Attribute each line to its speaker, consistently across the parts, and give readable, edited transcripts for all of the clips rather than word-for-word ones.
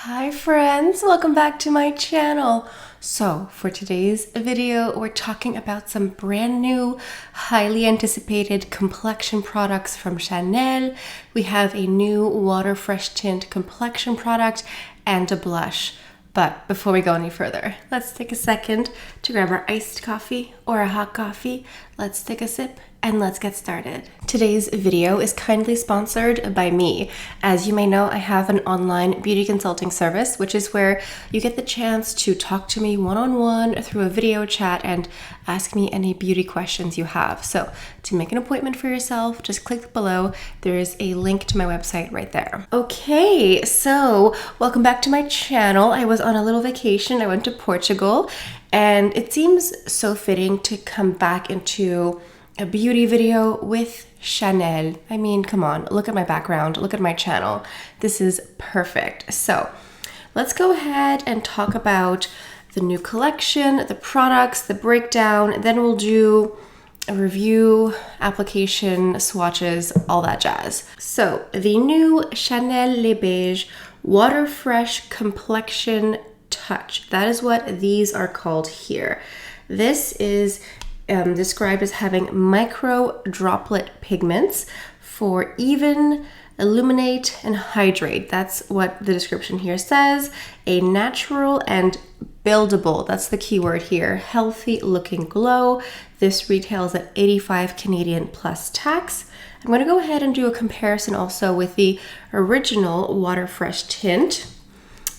Speaker 1: Hi friends, welcome back to my channel. So for today's video, we're talking about some brand new, highly anticipated complexion products from Chanel. We have a new Water Fresh Tint complexion product and a blush. But before we go any further, let's take a second to grab our iced coffee or a hot coffee. Let's take a sip and let's get started. Today's video is kindly sponsored by me. As you may know, I have an online beauty consulting service, which is where you get the chance to talk to me one-on-one through a video chat and ask me any beauty questions you have. So to make an appointment for yourself, just click below. There is a link to my website right there. Okay, so welcome back to my channel. I was on a little vacation. I went to Portugal, and it seems so fitting to come back into a beauty video with Chanel. I mean, come on, look at my background, look at my channel. This is perfect. So let's go ahead and talk about the new collection, the products, the breakdown, then we'll do a review, application, swatches, all that jazz. So the new Chanel Les Beiges Water Fresh Complexion Touch. That is what these are called here. This is described as having micro droplet pigments for even, illuminate, and hydrate. That's what the description here says. A natural and buildable, that's the key word here, healthy looking glow. This retails at 85 Canadian plus tax. I'm going to go ahead and do a comparison also with the original Water Fresh tint,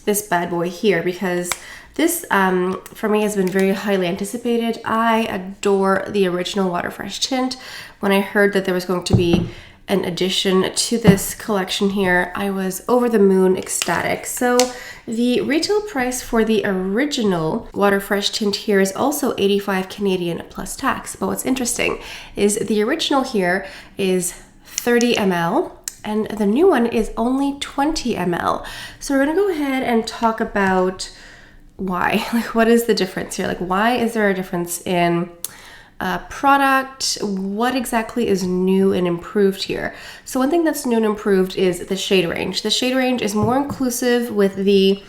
Speaker 1: this bad boy here, because this, for me, has been very highly anticipated. I adore the original Water Fresh tint. When I heard that there was going to be an addition to this collection here, I was over the moon ecstatic. So the retail price for the original Water Fresh tint here is also 85 Canadian plus tax. But what's interesting is the original here is 30 ml. And the new one is only 20 ml. So we're gonna go ahead and talk about why. Like, what is the difference here? Like, why is there a difference in product? What exactly is new and improved here? So one thing that's new and improved is the shade range. The shade range is more inclusive with the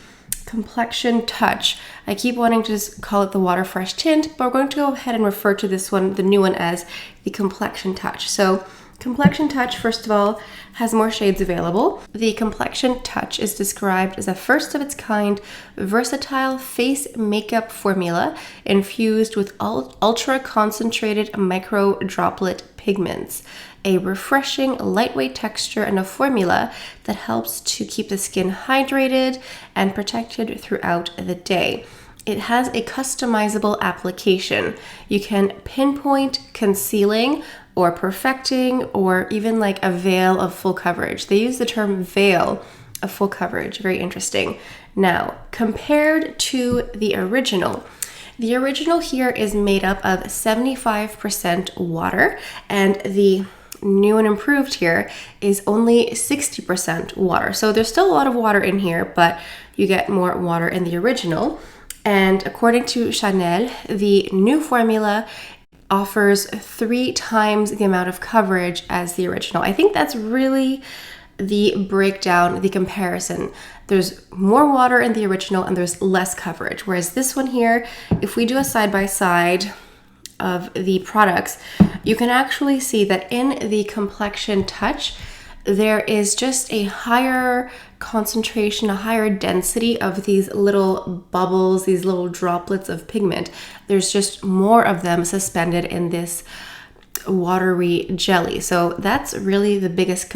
Speaker 1: Complexion Touch. I keep wanting to just call it the Water Fresh tint, but we're going to go ahead and refer to this one, the new one, as the Complexion Touch. So Complexion Touch, first of all, has more shades available. The Complexion Touch is described as a first of its kind, versatile face makeup formula infused with ultra concentrated micro droplet pigments, a refreshing lightweight texture, and a formula that helps to keep the skin hydrated and protected throughout the day. It has a customizable application. You can pinpoint concealing or perfecting, or even like a veil of full coverage. They use the term veil of full coverage. Very interesting. Now, compared to the original here is made up of 75% water, and the new and improved here is only 60% water. So there's still a lot of water in here, but you get more water in the original. And according to Chanel, the new formula offers 3 times the amount of coverage as the original. I think that's really the breakdown, the comparison. There's more water in the original and there's less coverage. Whereas this one here, if we do a side-by-side of the products, you can actually see that in the Complexion Touch, there is just a higher concentration, a higher density of these little bubbles, these little droplets of pigment. There's just more of them suspended in this watery jelly. So that's really the biggest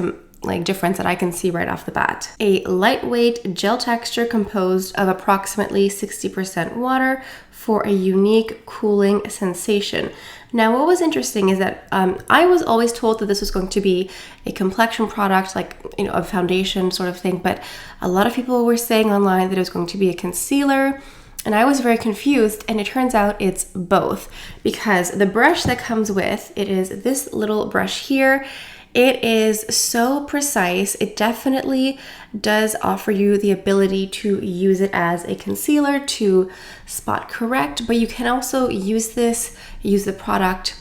Speaker 1: difference that I can see right off the bat. A lightweight gel texture composed of approximately 60% water for a unique cooling sensation. Now, what was interesting is that I was always told that this was going to be a complexion product, like, you know, a foundation sort of thing, but a lot of people were saying online that it was going to be a concealer, and I was very confused, and it turns out it's both, because the brush that comes with it is this little brush here. It is so precise. It definitely does offer you the ability to use it as a concealer to spot correct, but you can also use the product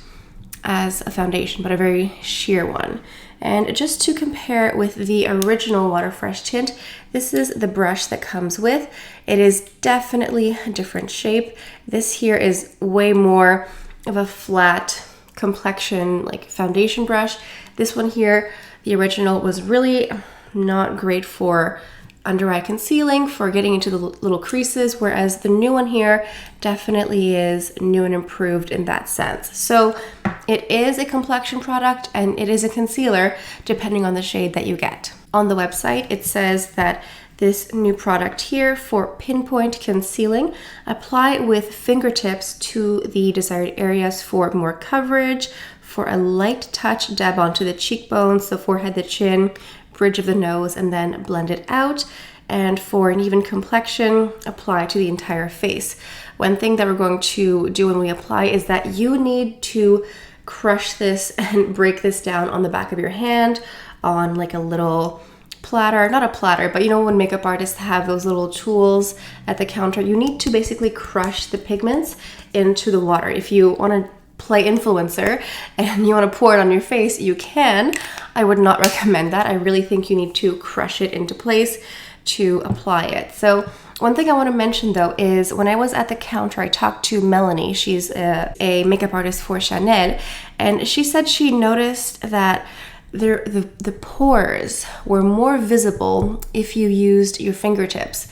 Speaker 1: as a foundation, but a very sheer one. And just to compare it with the original Water Fresh tint, this is the brush that comes with. It is definitely a different shape. This here is way more of a flat complexion, like foundation brush. This one here, the original, was really not great for under eye concealing, for getting into the little creases, whereas the new one here definitely is new and improved in that sense. So it is a complexion product and it is a concealer depending on the shade that you get. On the website, it says that this new product here, for pinpoint concealing, apply with fingertips to the desired areas for more coverage, for a light touch, dab onto the cheekbones, the forehead, the chin, bridge of the nose, and then blend it out. And for an even complexion, apply to the entire face. One thing that we're going to do when we apply is that you need to crush this and break this down on the back of your hand on like a little platter, not a platter, but you know when makeup artists have those little tools at the counter, you need to basically crush the pigments into the water. If you want to play influencer and you want to pour it on your face, you can. I would not recommend that. I really think you need to crush it into place to apply it. So one thing I want to mention though is when I was at the counter, I talked to Melanie. She's a makeup artist for Chanel, and she said she noticed that the pores were more visible if you used your fingertips,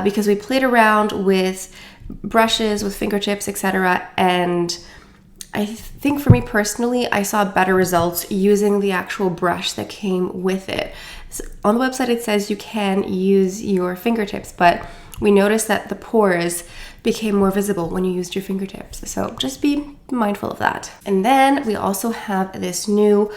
Speaker 1: because we played around with brushes, with fingertips, etc. And I think for me personally, I saw better results using the actual brush that came with it. So on the website, it says you can use your fingertips, but we noticed that the pores became more visible when you used your fingertips. So just be mindful of that. And then we also have this new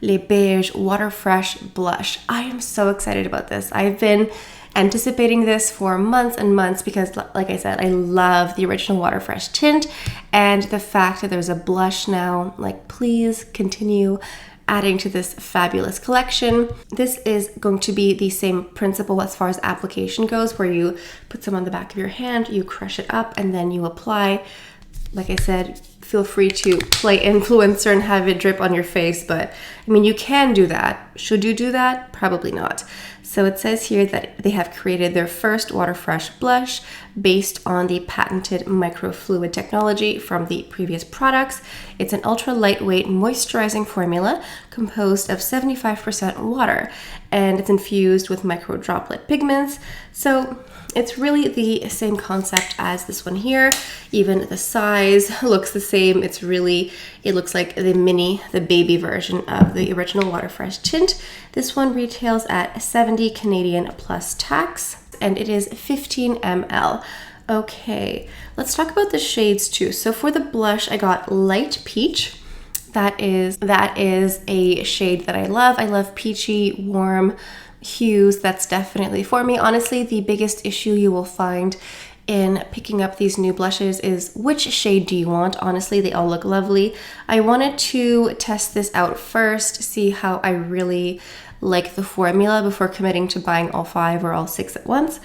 Speaker 1: Les Beiges Water Fresh blush. I am so excited about this. I've been anticipating this for months and months because, like I said, I love the original Water Fresh tint, and the fact that there's a blush now, like, please continue adding to this fabulous collection. This is going to be the same principle as far as application goes, where you put some on the back of your hand, you crush it up, and then you apply. Like I said, feel free to play influencer and have it drip on your face, but I mean, you can do that. Should you do that? Probably not. So it says here that they have created their first Water Fresh blush based on the patented microfluid technology from the previous products. It's an ultra lightweight moisturizing formula composed of 75% water, and it's infused with micro droplet pigments. So it's really the same concept as this one here. Even the size looks the same. It looks like the baby version of the original Water Fresh tint. This one retails at 70 Canadian plus tax, and it is 15 ml. Okay, let's talk about the shades too. So for the blush, I got Light Peach. That is a shade that I love. I love peachy, warm hues. That's definitely for me. Honestly, the biggest issue you will find in picking up these new blushes is which shade do you want. Honestly, they all look lovely. I wanted to test this out first, see how I really like the formula before committing to buying all 5 or all 6 at once.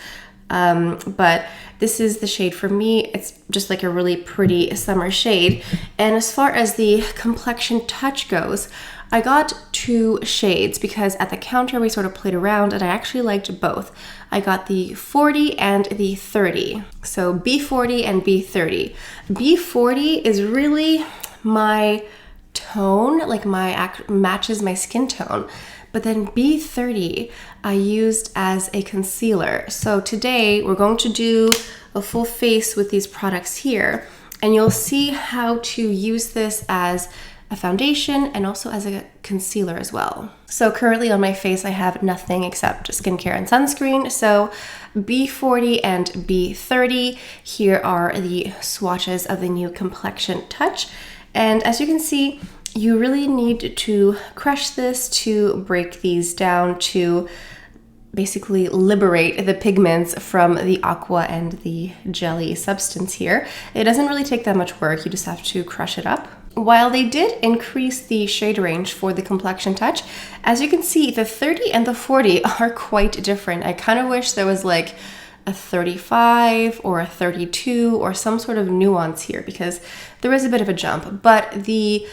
Speaker 1: But this is the shade for me. It's just like a really pretty summer shade. And as far as the Complexion Touch goes, I got 2 shades because at the counter we sort of played around and I actually liked both. I got the 40 and the 30. So B40 and B30. B40 is really my tone, like matches my skin tone. But then B30 I used as a concealer. So today we're going to do a full face with these products here, and you'll see how to use this as a foundation and also as a concealer as well. So currently on my face I have nothing except skincare and sunscreen. So B40 and B30, here are the swatches of the new Complexion Touch. And as you can see, you really need to crush this to break these down, to basically liberate the pigments from the aqua and the jelly substance here. It doesn't really take that much work, you just have to crush it up. While they did increase the shade range for the Complexion Touch, as you can see, the 30 and the 40 are quite different. I kind of wish there was like a 35 or a 32 or some sort of nuance here, because there is a bit of a jump. But the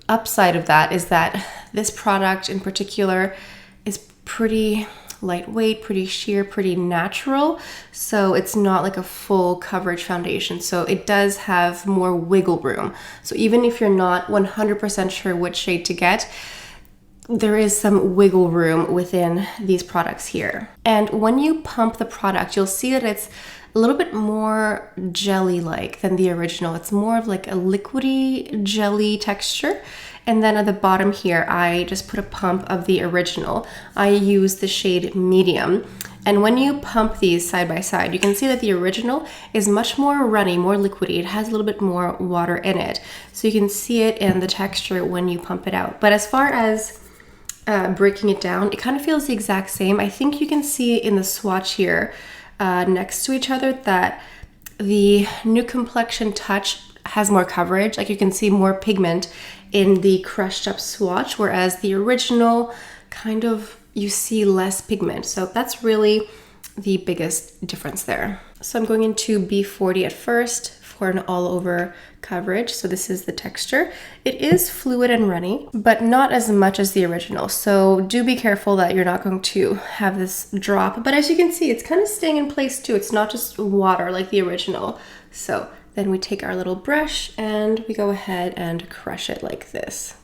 Speaker 1: upside of that is that this product in particular is pretty lightweight, pretty sheer, pretty natural. So it's not like a full coverage foundation. So it does have more wiggle room. So even if you're not 100% sure which shade to get, there is some wiggle room within these products here. And when you pump the product, you'll see that it's a little bit more jelly-like than the original. It's more of like a liquidy jelly texture. And then at the bottom here, I just put a pump of the original. I use the shade medium. And when you pump these side by side, you can see that the original is much more runny, more liquidy. It has a little bit more water in it. So you can see it in the texture when you pump it out. But as far as breaking it down, it kind of feels the exact same. I think you can see in the swatch here next to each other that the new Complexion Touch has more coverage. Like you can see more pigment in the crushed up swatch, whereas the original kind of, you see less pigment. So that's really the biggest difference there. So I'm going into B40 at first for an all over coverage. So this is the texture. It is fluid and runny, but not as much as the original. So do be careful that you're not going to have this drop. But as you can see, it's kind of staying in place too. It's not just water like the original. So then we take our little brush and we go ahead and crush it like this.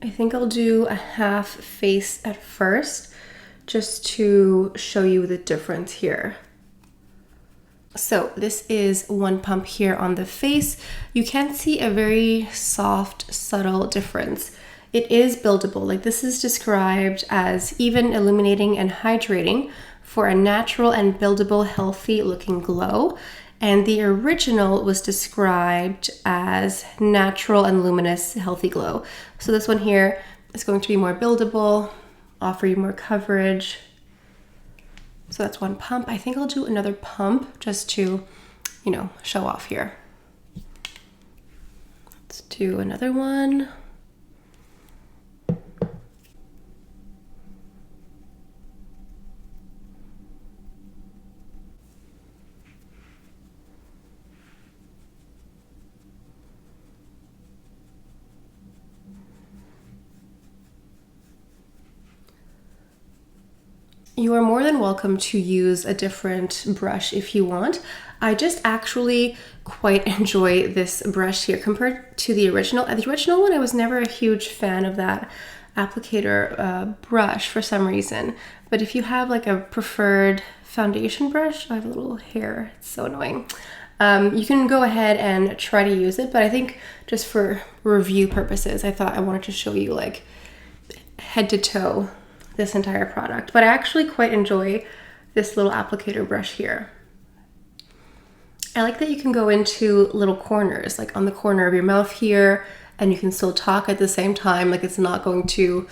Speaker 1: I think I'll do a half face at first, just to show you the difference here. So this is one pump here on the face. You can see a very soft, subtle difference. It is buildable. Like this is described as even illuminating and hydrating for a natural and buildable, healthy looking glow. And the original was described as natural and luminous, healthy glow. So this one here is going to be more buildable, offer you more coverage. So that's one pump. I think I'll do another pump just to, you know, show off here. Let's do another one. You are more than welcome to use a different brush if you want. I just actually quite enjoy this brush here compared to the original. The original one, I was never a huge fan of that applicator brush for some reason. But if you have like a preferred foundation brush, I have a little hair, it's so annoying. You can go ahead and try to use it, but I think just for review purposes, I thought I wanted to show you like head to toe this entire product. But I actually quite enjoy this little applicator brush here. I like that you can go into little corners, like on the corner of your mouth here, and you can still talk at the same time. Like it's not going to,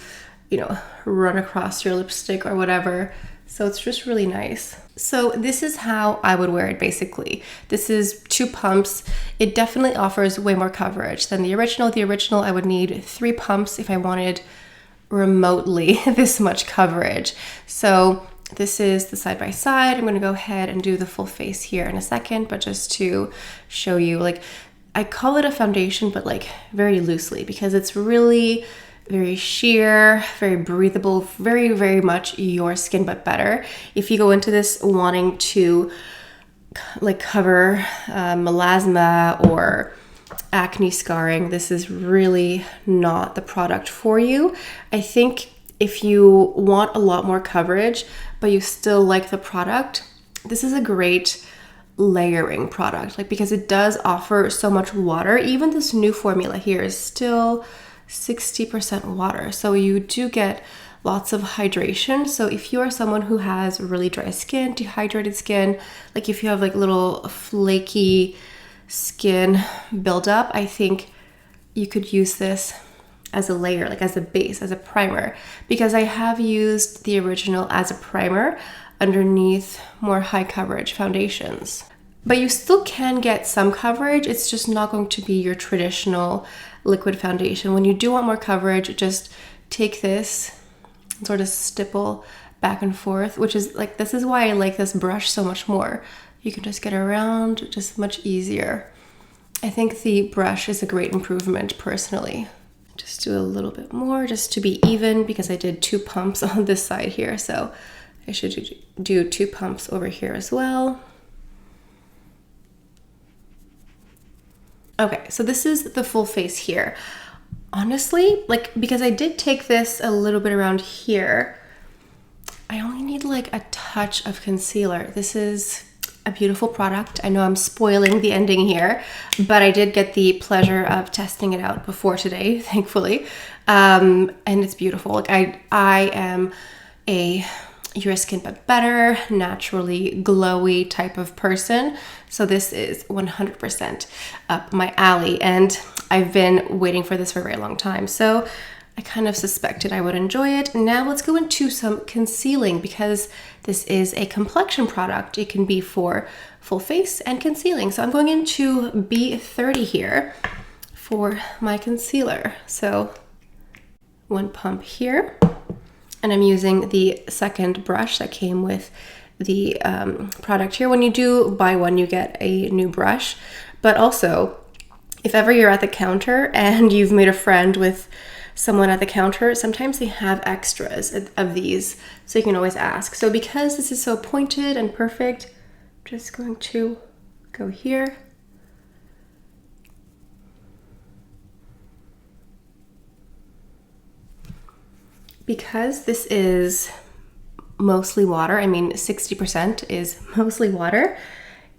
Speaker 1: you know, run across your lipstick or whatever. So it's just really nice. So this is how I would wear it basically. This is 2 pumps. It definitely offers way more coverage than the original. The original, I would need 3 pumps if I wanted remotely this much coverage. So this is the side by side. I'm going to go ahead and do the full face here in a second, but just to show you, like, I call it a foundation, but like very loosely, because it's really very sheer, very breathable, very, very much your skin, but better. If you go into this wanting to like cover melasma or acne scarring, this is really not the product for you. I think if you want a lot more coverage, but you still like the product, this is a great layering product, like, because it does offer so much water. Even this new formula here is still 60% water, so you do get lots of hydration. So if you are someone who has really dry skin, dehydrated skin, like if you have like little flaky skin buildup, I think you could use this as a layer, like as a base, as a primer, because I have used the original as a primer underneath more high coverage foundations. But you still can get some coverage. It's just not going to be your traditional liquid foundation. When you do want more coverage, just take this and sort of stipple back and forth, which is like, this is why I like this brush so much more. You can just get around just much easier. I think the brush is a great improvement personally. Just do a little bit more just to be even, because I did 2 pumps on this side here. So I should do 2 pumps over here as well. Okay, so this is the full face here. Honestly, like, because I did take this a little bit around here, I only need like a touch of concealer. This is a beautiful product. I know I'm spoiling the ending here, but I did get the pleasure of testing it out before today, thankfully. And it's beautiful. Like I am a your skin but better, naturally glowy type of person. So this is 100% up my alley, and I've been waiting for this for a very long time. So I kind of suspected I would enjoy it. Now let's go into some concealing, because this is a complexion product. It can be for full face and concealing. So I'm going into B30 here for my concealer. So 1 pump here. And I'm using the second brush that came with the product here. When you do buy one, you get a new brush. But also, if ever you're at the counter and you've made a friend with someone at the counter, sometimes they have extras of these, so you can always ask. So because this is so pointed and perfect, I'm just going to go here. Because this is mostly water, I mean 60% is mostly water,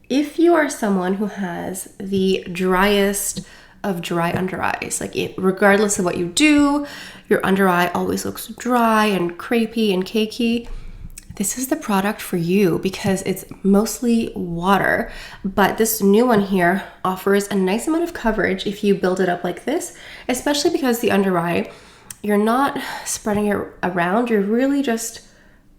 Speaker 1: if you are someone who has the driest of dry under eyes, like regardless of what you do, your under eye always looks dry and crepey and cakey, this is the product for you, because it's mostly water. But this new one here offers a nice amount of coverage if you build it up like this, especially because the under eye, you're not spreading it around, you're really just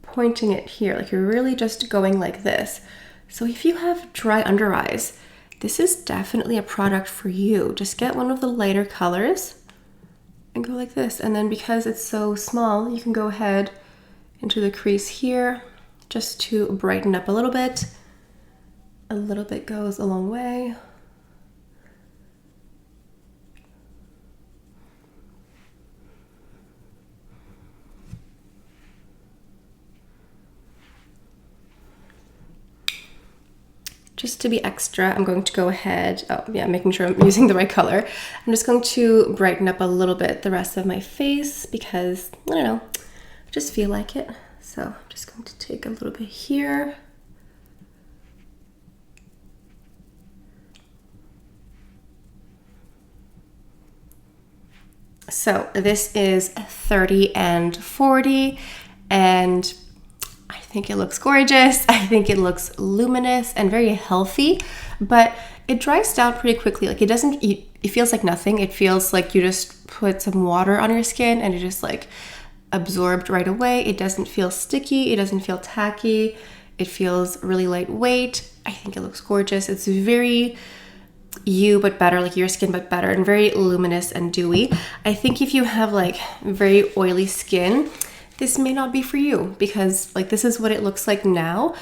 Speaker 1: pointing it here, like you're really just going like this. So if you have dry under eyes, this is definitely a product for you. Just get one of the lighter colors and go like this. And then because it's so small, you can go ahead into the crease here just to brighten up a little bit. A little bit goes a long way. Just to be extra, I'm going to go ahead, making sure I'm using the right color. I'm just going to brighten up a little bit the rest of my face because, I don't know, I just feel like it. So I'm just going to take a little bit here. So this is 30 and 40, and I think it looks gorgeous. I think it looks luminous and very healthy, but it dries down pretty quickly. Like it feels like nothing. It feels like you just put some water on your skin and it just like absorbed right away. It doesn't feel sticky. It doesn't feel tacky. It feels really lightweight. I think it looks gorgeous. It's very you but better, like your skin but better, and very luminous and dewy. I think if you have like very oily skin, this may not be for you, because like this is what it looks like now.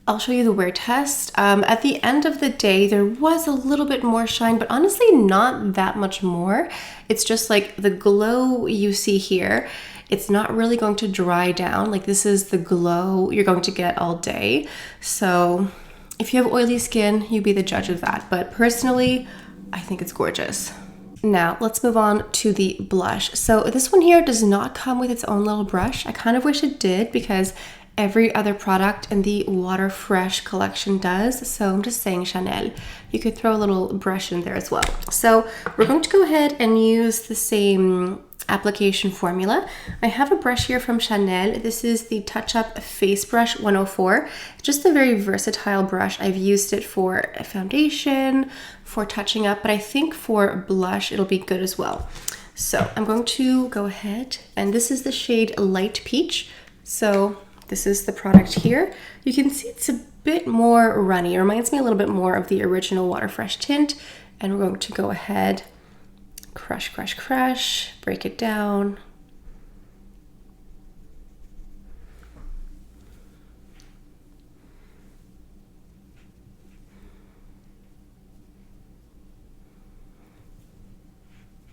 Speaker 1: I'll show you the wear test. At the end of the day, there was a little bit more shine, but honestly not that much more. It's just like the glow you see here, it's not really going to dry down. Like this is the glow you're going to get all day. So if you have oily skin, you be the judge of that. But personally, I think it's gorgeous. Now let's move on to the blush. So this one here does not come with its own little brush. I kind of wish it did, because every other product in the Water Fresh collection does. So I'm just saying, Chanel, you could throw a little brush in there as well. So we're going to go ahead and use the same application formula. I have a brush here from Chanel. This is the Touch Up Face Brush 104. It's just a very versatile brush. I've used it for a foundation, for touching up, but I think for blush it'll be good as well. So I'm going to go ahead, and this is the shade Light Peach. So this is the product here. You can see it's a bit more runny. It reminds me a little bit more of the original Water Fresh tint. And we're going to go ahead, crush, crush, crush, break it down.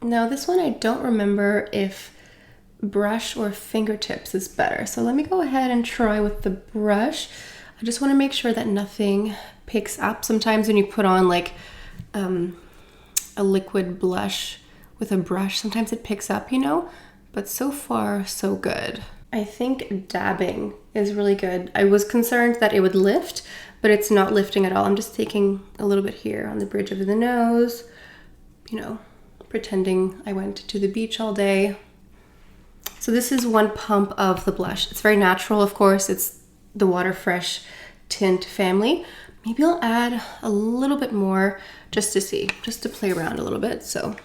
Speaker 1: Now this one, I don't remember if brush or fingertips is better. So let me go ahead and try with the brush. I just want to make sure that nothing picks up. Sometimes when you put on like a liquid blush with a brush, sometimes it picks up, you know, but so far so good. I think dabbing is really good. I was concerned that it would lift, but it's not lifting at all. I'm just taking a little bit here on the bridge of the nose, you know, pretending I went to the beach all day. So this is one pump of the blush. It's very natural, of course. It's the Water Fresh tint family. Maybe I'll add a little bit more just to see, just to play around a little bit. So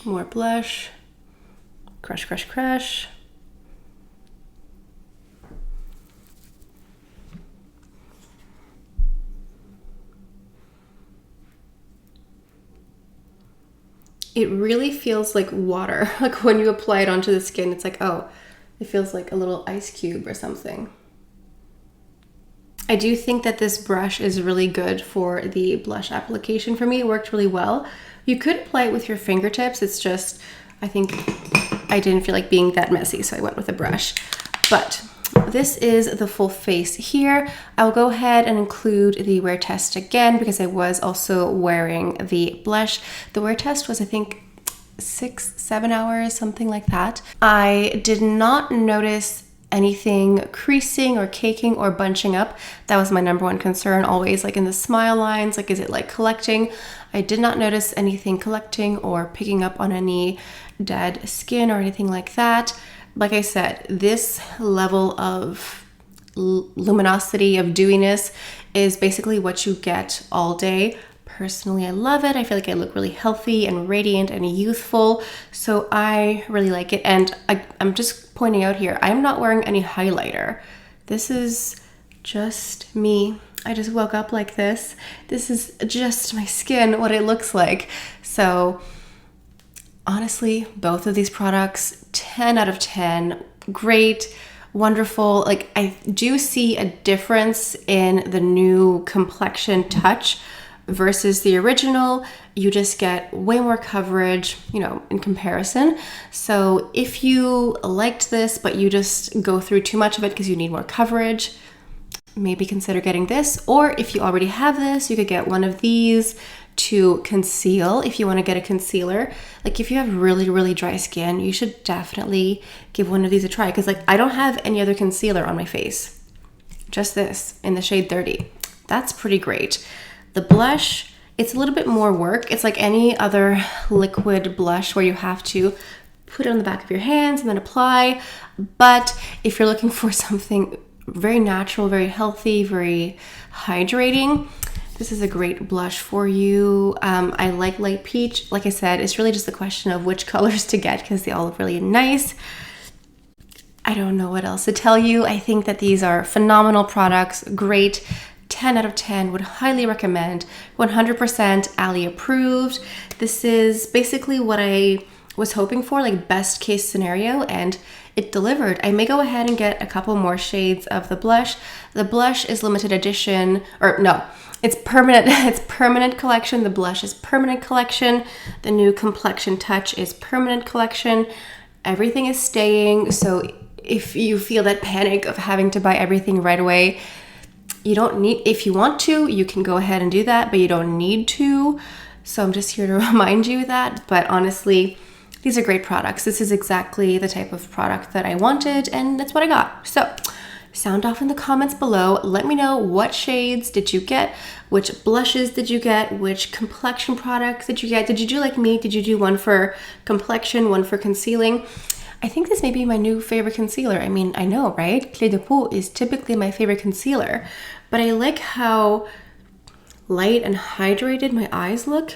Speaker 1: more blush, crush, crush, crush. It really feels like water. Like when you apply it onto the skin, it's like, oh, it feels like a little ice cube or something. I do think that this brush is really good for the blush application. For me, it worked really well. You could apply it with your fingertips. It's just, I think I didn't feel like being that messy, so I went with a brush. But this is the full face here. I'll go ahead and include the wear test again because I was also wearing the blush. The wear test was, I think, 6-7 hours, something like that. I did not notice anything creasing or caking or bunching up. That was my number one concern always, like in the smile lines, like is it like collecting? I did not notice anything collecting or picking up on any dead skin or anything like that. Like I said, this level of luminosity, of dewiness is basically what you get all day. Personally, I love it. I feel like I look really healthy and radiant and youthful. So I really like it. And I'm just pointing out here, I'm not wearing any highlighter. This is just me. I just woke up like this. This is just my skin, what it looks like. So honestly, both of these products, 10 out of 10, great, wonderful. Like I do see a difference in the new Complexion Touch versus the original. You just get way more coverage, you know, in comparison. So if you liked this, but you just go through too much of it because you need more coverage, maybe consider getting this. Or if you already have this, you could get one of these to conceal if you want to get a concealer. Like if you have really, really dry skin, you should definitely give one of these a try because like I don't have any other concealer on my face. Just this in the shade 30. That's pretty great. The blush, it's a little bit more work. It's like any other liquid blush where you have to put it on the back of your hands and then apply. But if you're looking for something very natural, very healthy, very hydrating, this is a great blush for you. I like light peach. Like I said, it's really just a question of which colors to get because they all look really nice. I don't know what else to tell you. I think that these are phenomenal products, great. 10 out of 10, would highly recommend. 100% Ali approved. This is basically what I was hoping for, like best case scenario, and it delivered. I may go ahead and get a couple more shades of the blush. The blush is limited edition, or no, it's permanent. It's permanent collection. The blush is permanent collection. The new Complexion Touch is permanent collection. Everything is staying. So if you feel that panic of having to buy everything right away, you don't need, if you want to, you can go ahead and do that, but you don't need to. So I'm just here to remind you that. But honestly, these are great products. This is exactly the type of product that I wanted, and that's what I got. So sound off in the comments below. Let me know what shades did you get, which blushes did you get, which complexion products did you get. Did you do like me? Did you do one for complexion, one for concealing? I think this may be my new favorite concealer. I mean, I know, right? Clé de Peau is typically my favorite concealer, but I like how light and hydrated my eyes look.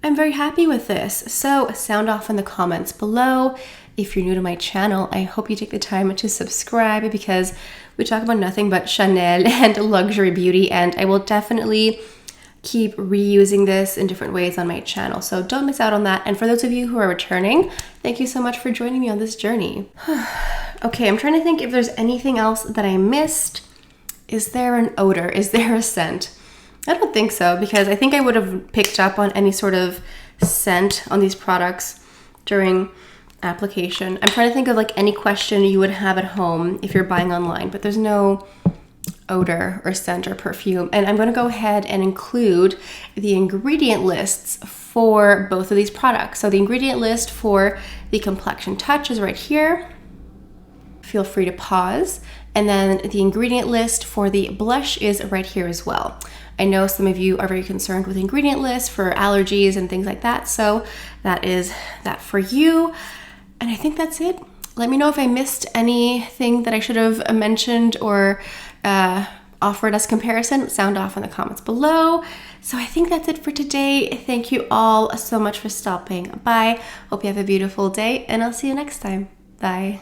Speaker 1: I'm very happy with this. So sound off in the comments below. if you're new to my channel, I hope you take the time to subscribe because we talk about nothing but Chanel and luxury beauty, and I will definitely keep reusing this in different ways on my channel. So don't miss out on that. And for those of you who are returning, thank you so much for joining me on this journey. Okay, I'm trying to think if there's anything else that I missed. Is there an odor? Is there a scent? I don't think so, because I think I would have picked up on any sort of scent on these products during application. I'm trying to think of like any question you would have at home if you're buying online, but there's no odor or scent or perfume. And I'm going to go ahead and include the ingredient lists for both of these products. So the ingredient list for the Complexion Touch is right here. Feel free to pause. And then the ingredient list for the blush is right here as well. I know some of you are very concerned with ingredient lists for allergies and things like that, so that is that for you. And I think that's it. Let me know if I missed anything that I should have mentioned or offered as comparison. Sound off in the comments below. So I think that's it for today. Thank you all so much for stopping by. Hope you have a beautiful day, and I'll see you next time. Bye.